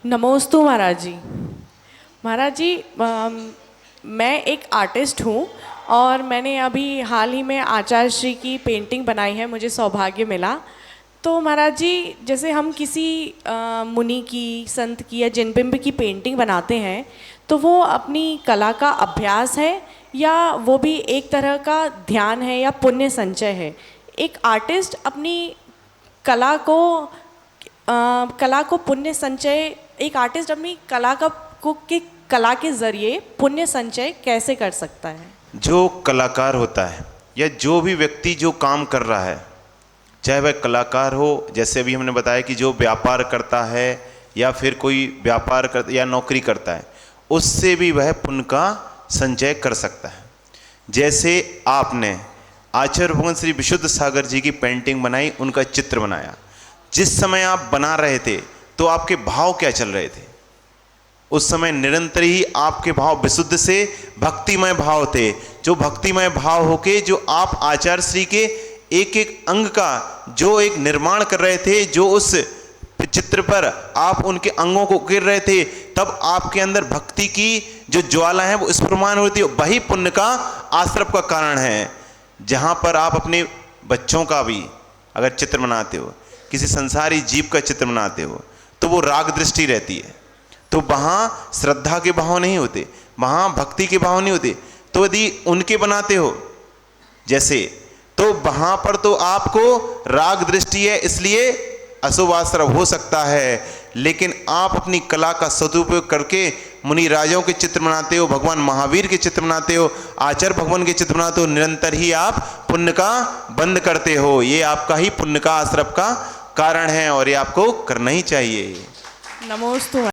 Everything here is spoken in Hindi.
नमोस्तु महाराज जी। महाराज जी, मैं एक आर्टिस्ट हूँ और मैंने अभी हाल ही में आचार्य श्री की पेंटिंग बनाई है, मुझे सौभाग्य मिला। तो महाराज जी, जैसे हम किसी मुनि की, संत की या जिनबिंब की पेंटिंग बनाते हैं तो वो अपनी कला का अभ्यास है या वो भी एक तरह का ध्यान है या पुण्य संचय है? एक आर्टिस्ट अपनी कला को पुण्य संचय, एक आर्टिस्ट अपनी कला के जरिए पुण्य संचय कैसे कर सकता है? जो कलाकार होता है या जो भी व्यक्ति जो काम कर रहा है, चाहे वह कलाकार हो, जैसे अभी हमने बताया कि जो व्यापार करता है या फिर कोई व्यापार करता या नौकरी करता है, उससे भी वह पुण्य का संचय कर सकता है। जैसे आपने आचार्य भगवान श्री विशुद्ध सागर जी की पेंटिंग बनाई, उनका चित्र बनाया, जिस समय आप बना रहे थे तो आपके भाव क्या चल रहे थे? उस समय निरंतर ही आपके भाव विशुद्ध से भक्तिमय भाव थे, जो भक्तिमय भाव होके जो आप आचार्य श्री के एक एक अंग का जो एक निर्माण कर रहे थे, जो उस चित्र पर आप उनके अंगों को गिर रहे थे, तब आपके अंदर भक्ति की जो ज्वाला है वो स्फुरमान होती है। वही पुण्य का आश्रय का कारण है। जहाँ पर आप अपने बच्चों का भी अगर चित्र बनाते हो, किसी संसारी जीव का चित्र बनाते हो, तो वो राग दृष्टि रहती है, तो वहाँ श्रद्धा के भाव नहीं होते, वहाँ भक्ति के भाव नहीं होते। तो यदि उनके बनाते हो जैसे, तो वहाँ पर तो आपको राग दृष्टि है, इसलिए अशुभ आश्रय हो सकता है। लेकिन आप अपनी कला का सदुपयोग करके मुनि राजाओं के चित्र बनाते हो, भगवान महावीर के चित्र बनाते हो, आचार्य भगवान के चित्र बनाते हो, निरंतर ही आप पुण्य का बंद करते हो। ये आपका ही पुण्य का आश्रय का कारण है और ये आपको करना ही चाहिए। नमोस्तु।